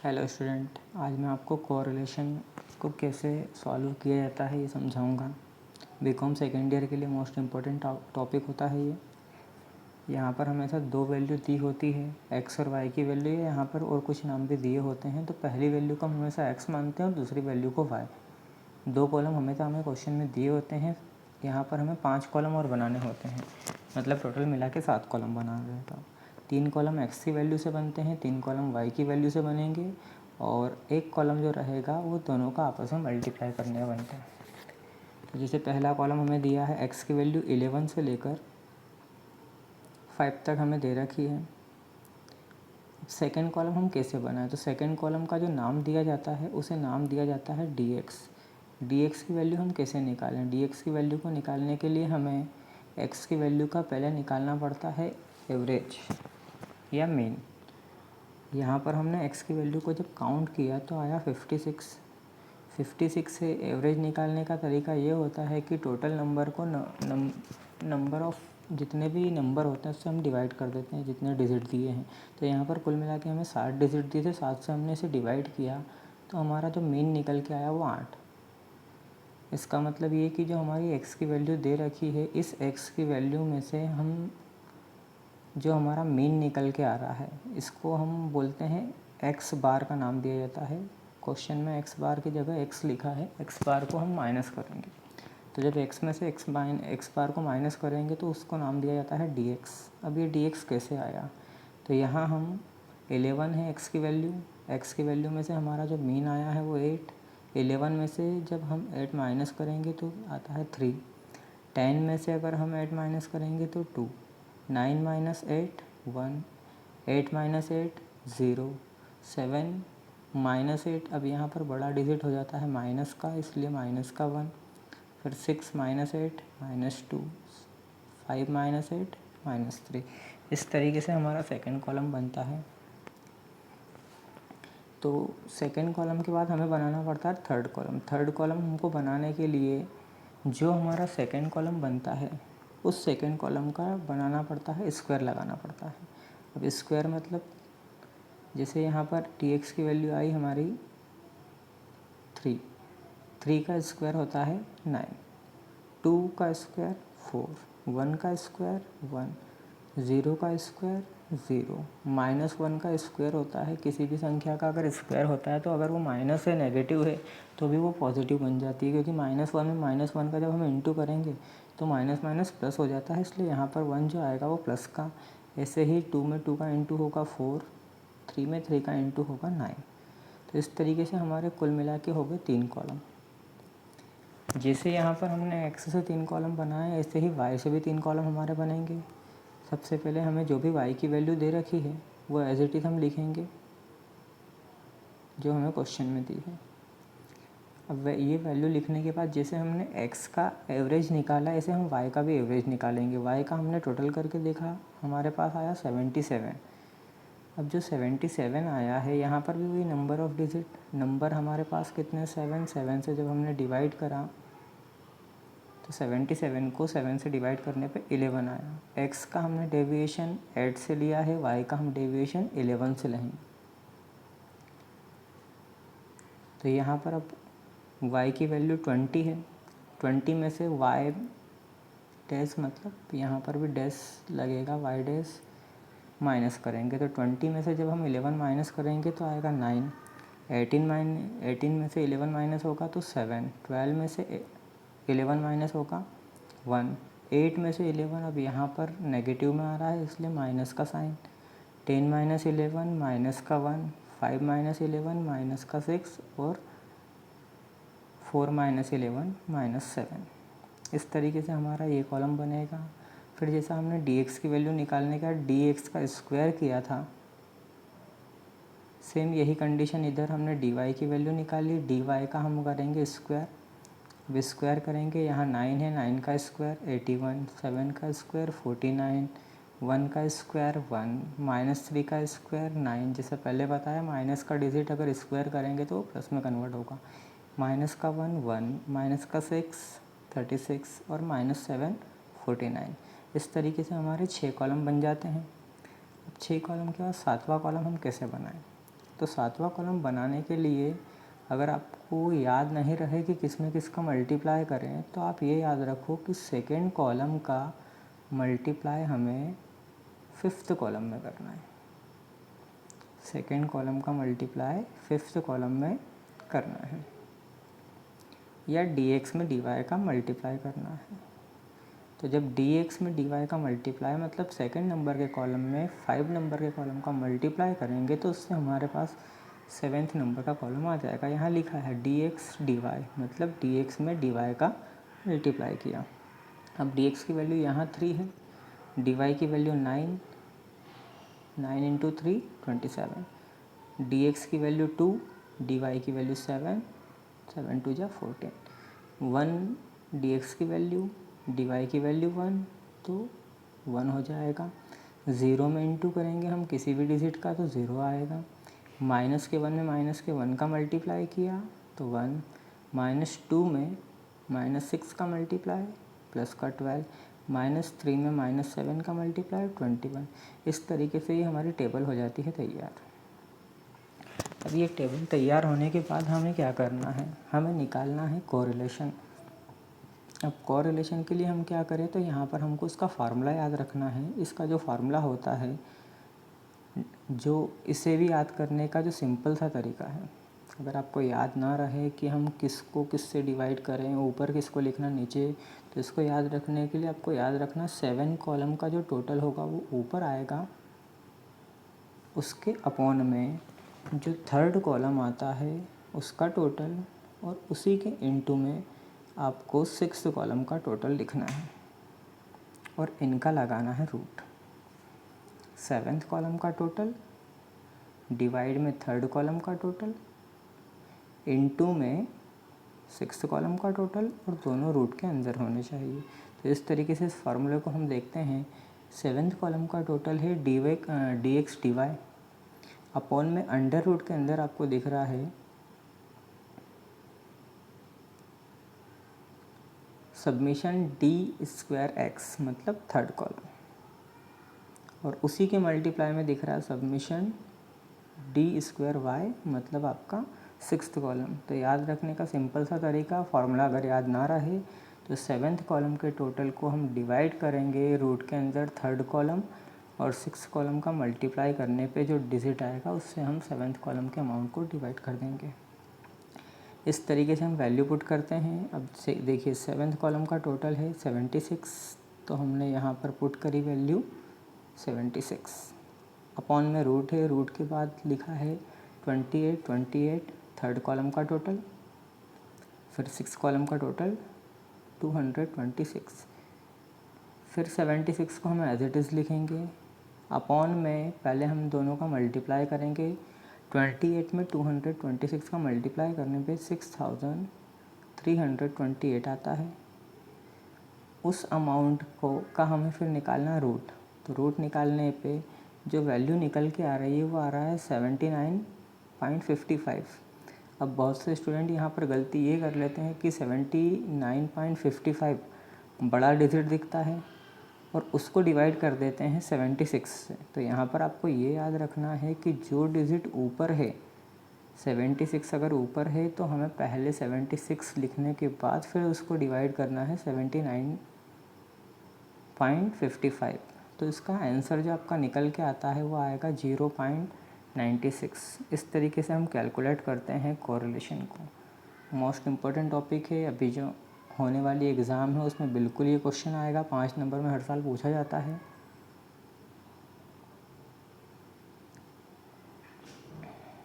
Hello student, आज मैं आपको कोरिलेशन को कैसे सॉल्व किया जाता है ये समझाऊंगा। बीकॉम सेकेंड ईयर के लिए मोस्ट इम्पॉर्टेंट टॉपिक होता है ये। यहाँ पर हमेशा दो वैल्यू दी होती है, एक्स और वाई की वैल्यू है यहाँ पर, और कुछ नाम भी दिए होते हैं। तो पहली वैल्यू को हम हमेशा एक्स मानते हैं और दूसरी वैल्यू को वाई। दो कॉलम हमेशा हमें क्वेश्चन में दिए होते हैं। यहाँ पर हमें 5 कॉलम और बनाने होते हैं, मतलब टोटल मिला के 7 कॉलम बनाना रहता है। 3 कॉलम एक्स की वैल्यू से बनते हैं, 3 कॉलम वाई की वैल्यू से बनेंगे, और एक कॉलम जो रहेगा वो दोनों का आपस में मल्टीप्लाई करने बनता है। तो जैसे पहला कॉलम हमें दिया है, एक्स की वैल्यू 11 से लेकर 5 तक हमें दे रखी है। सेकेंड कॉलम हम कैसे बनाएं? तो सेकेंड कॉलम का जो नाम दिया जाता है उसे नाम दिया जाता है डी एक्स। डी एक्स की वैल्यू हम कैसे निकालें? डी एक्स की वैल्यू को निकालने के लिए हमें एक्स की वैल्यू का पहले निकालना पड़ता है एवरेज या मीन। यहाँ पर हमने एक्स की वैल्यू को जब काउंट किया तो आया 56। 56 से एवरेज निकालने का तरीका ये होता है कि टोटल नंबर को नंबर ऑफ़ जितने भी नंबर होते हैं उससे हम डिवाइड कर देते हैं, जितने डिजिट दिए हैं। तो यहाँ पर कुल मिला के हमें 60 डिजिट दिए थे, 7 से हमने इसे डिवाइड किया तो हमारा जो मीन निकल के आया वो 8। इसका मतलब ये कि जो हमारी एक्स की वैल्यू दे रखी है, इस एक्स की वैल्यू में से हम जो हमारा मीन निकल के आ रहा है इसको हम बोलते हैं एक्स बार का नाम दिया जाता है। क्वेश्चन में एक्स बार की जगह एक्स लिखा है, एक्स बार को हम माइनस करेंगे। तो जब एक्स में से एक्स बार को माइनस करेंगे तो उसको नाम दिया जाता है डी एक्स। अब ये डी एक्स कैसे आया? तो यहाँ हम 11 है एक्स की वैल्यू में से हमारा जो मीन आया है वो 8। 11 में से जब हम 8 माइनस करेंगे तो आता है 3। 10 में से अगर हम 8 माइनस करेंगे तो 2। 9 माइनस 8 1। 8 माइनस 8 0। 7 माइनस 8, अब यहाँ पर बड़ा डिजिट हो जाता है माइनस का, इसलिए माइनस का 1। फिर 6 माइनस 8 माइनस 2। 5 minus 8 minus 3। इस तरीके से हमारा सेकंड कॉलम बनता है। तो सेकंड कॉलम के बाद हमें बनाना पड़ता है थर्ड कॉलम। थर्ड कॉलम हमको बनाने के लिए जो हमारा सेकंड कॉलम बनता है उस सेकंड कॉलम का बनाना पड़ता है, स्क्वायर लगाना पड़ता है। अब स्क्वायर मतलब जैसे यहाँ पर टी एक्स की वैल्यू आई हमारी 3। 3 का स्क्वायर होता है 9। 2 का स्क्वायर 4। 1 का स्क्वायर 1। 0 का स्क्वायर 0। -1 का स्क्वायर होता है किसी भी संख्या का अगर स्क्वायर होता है तो अगर वो माइनस है, नेगेटिव है, तो भी वो पॉजिटिव बन जाती है, क्योंकि -1 में -1 का जब हम इंटू करेंगे तो माइनस माइनस प्लस हो जाता है, इसलिए यहाँ पर 1 जो आएगा वो प्लस का। ऐसे ही 2 में 2 का इंटू होगा 4। 3 में 3 का इंटू होगा 9। तो इस तरीके से हमारे कुल मिला के हो गए 3 कॉलम। जैसे यहाँ पर हमने एक्स से 3 कॉलम बनाए, ऐसे ही वाई से भी 3 कॉलम हमारे बनेंगे। सबसे पहले हमें जो भी वाई की वैल्यू दे रखी है वो एज इट इज़ हम लिखेंगे जो हमें क्वेश्चन में दी है। अब ये वैल्यू लिखने के बाद जैसे हमने एक्स का एवरेज निकाला, ऐसे हम वाई का भी एवरेज निकालेंगे। वाई का हमने टोटल करके देखा, हमारे पास आया 77। अब जो 77 आया है यहाँ पर भी वही नंबर ऑफ़ डिजिट, नंबर हमारे पास कितने 7 से जब हमने डिवाइड करा तो 77 को 7 से डिवाइड करने पे 11 आया। एक्स का हमने डेविएशन 8 से लिया है, वाई का हम डेविएशन 11 से लेंगे। तो यहाँ पर अब वाई की वैल्यू 20 है। 20 में से वाई डैश, मतलब यहाँ पर भी डैश लगेगा, वाई डैश माइनस करेंगे तो 20 में से जब हम 11 माइनस करेंगे तो आएगा 9। 18 में से 11 माइनस होगा तो 7। 12 में से 11 माइनस होगा 1। 8 में से 11, अब यहाँ पर नेगेटिव में आ रहा है इसलिए माइनस का साइन। 10 माइनस 11 माइनस का 1। 5 माइनस 11 माइनस का 6 और 4 माइनस 11 माइनस 7। इस तरीके से हमारा ये कॉलम बनेगा। फिर जैसा हमने डी एक्स की वैल्यू निकालने का डी एक्स का स्क्वायर किया था, सेम यही कंडीशन इधर हमने डी वाई की वैल्यू निकाली, डी वाई का हम करेंगे स्क्वायर। अब स्क्वायर करेंगे, यहाँ 9 है, 9 का स्क्वायर 81। 7 का स्क्वायर 49। 1 का स्क्वायर 1। -3 का स्क्वायर 9। जैसे पहले बताया, माइनस का डिजिट अगर स्क्वायर करेंगे तो प्लस में कन्वर्ट होगा। माइनस का 1 1, माइनस का 6 36 और -7 49। इस तरीके से हमारे 6 कॉलम बन जाते हैं। अब 6 कॉलम के बाद 7वां कॉलम हम कैसे बनाएं? तो 7वां कॉलम बनाने के लिए अगर आपको याद नहीं रहे कि किस में किसका मल्टीप्लाई करें, तो आप ये याद रखो कि सेकेंड कॉलम का मल्टीप्लाई हमें 5th कॉलम में करना है। सेकेंड कॉलम का मल्टीप्लाई 5th कॉलम में करना है, या dx में dy का मल्टीप्लाई करना है। तो जब dx में dy का मल्टीप्लाई मतलब सेकेंड नंबर के कॉलम में 5 नंबर के कॉलम का मल्टीप्लाई करेंगे, तो उससे हमारे पास 7th नंबर का कॉलम आ जाएगा। यहाँ लिखा है dx dy, मतलब dx में dy का मल्टीप्लाई किया। अब dx की वैल्यू यहाँ 3 है, dy की वैल्यू 9 इंटू 3 27, dx की वैल्यू 2, dy की वैल्यू 7 2 जा 14, 1 dx की वैल्यू, dy की वैल्यू 1, तो 1 हो जाएगा। 0 में इंटू करेंगे हम किसी भी डिजिट का तो 0 आएगा। माइनस के 1 में माइनस के 1 का मल्टीप्लाई किया तो 1, -2 में -6 का मल्टीप्लाई प्लस का 12, -3 में -7 का मल्टीप्लाई 21। इस तरीके से ही हमारी टेबल हो जाती है तैयार। अब ये टेबल तैयार होने के बाद हमें क्या करना है, हमें निकालना है कोरिलेशन। अब कोरिलेशन के लिए हम क्या करें, तो यहाँ पर हमको इसका फार्मूला याद रखना है। इसका जो फार्मूला होता है, जो इसे भी याद करने का जो सिंपल सा तरीका है, अगर आपको याद ना रहे कि हम किसको किससे डिवाइड करें, ऊपर किसको लिखना नीचे, तो इसको याद रखने के लिए आपको याद रखना 7 कॉलम का जो टोटल होगा वो ऊपर आएगा, उसके अपॉन में जो 3rd कॉलम आता है उसका टोटल, और उसी के इनटू में आपको 6th कॉलम का टोटल लिखना है और इनका लगाना है रूट। 7th कॉलम का टोटल डिवाइड में 3rd कॉलम का टोटल इनटू में 6th कॉलम का टोटल, और दोनों रूट के अंदर होने चाहिए। तो इस तरीके से इस फार्मूले को हम देखते हैं। 7th कॉलम का टोटल है dx dy, अपॉन में अंडर रूट के अंदर आपको दिख रहा है सबमिशन d²x मतलब 3rd कॉलम, और उसी के मल्टीप्लाई में दिख रहा है सबमिशन d² y मतलब आपका 6th कॉलम। तो याद रखने का सिंपल सा तरीका, फार्मूला अगर याद ना रहे तो 7th कॉलम के टोटल को हम डिवाइड करेंगे रूट के अंदर 3rd कॉलम, और 6th कॉलम का मल्टीप्लाई करने पे जो डिजिट आएगा उससे हम 7th कॉलम के अमाउंट को डिवाइड कर देंगे। इस तरीके से हम वैल्यू पुट करते हैं। अब से देखिए 7th कॉलम का टोटल है 76, तो हमने यहाँ पर पुट करी वैल्यू 76, अपॉन में रूट है, रूट के बाद लिखा है 28 3rd कॉलम का टोटल, फिर 6th कॉलम का टोटल 226, फिर 76 को हम एज इट इज़ लिखेंगे, अपॉन में पहले हम दोनों का मल्टीप्लाई करेंगे। 28 में 226 का मल्टीप्लाई करने पे 6328 आता है। उस अमाउंट का हमें फिर निकालना रूट, तो रूट निकालने पे जो वैल्यू निकल के आ रही है वो आ रहा है 79.55। अब बहुत से स्टूडेंट यहाँ पर गलती ये कर लेते हैं कि 79.55 बड़ा डिजिट दिखता है और उसको डिवाइड कर देते हैं 76 से। तो यहाँ पर आपको ये याद रखना है कि जो डिजिट ऊपर है 76 अगर ऊपर है तो हमें पहले 76 लिखने के बाद फिर उसको डिवाइड करना है 79.55। तो इसका आंसर जो आपका निकल के आता है वो आएगा 0.96। इस तरीके से हम कैलकुलेट करते हैं कोरिलेशन को। मोस्ट इम्पॉर्टेंट टॉपिक है, अभी जो होने वाली एग्ज़ाम है उसमें बिल्कुल ये क्वेश्चन आएगा, 5 नंबर में हर साल पूछा जाता है।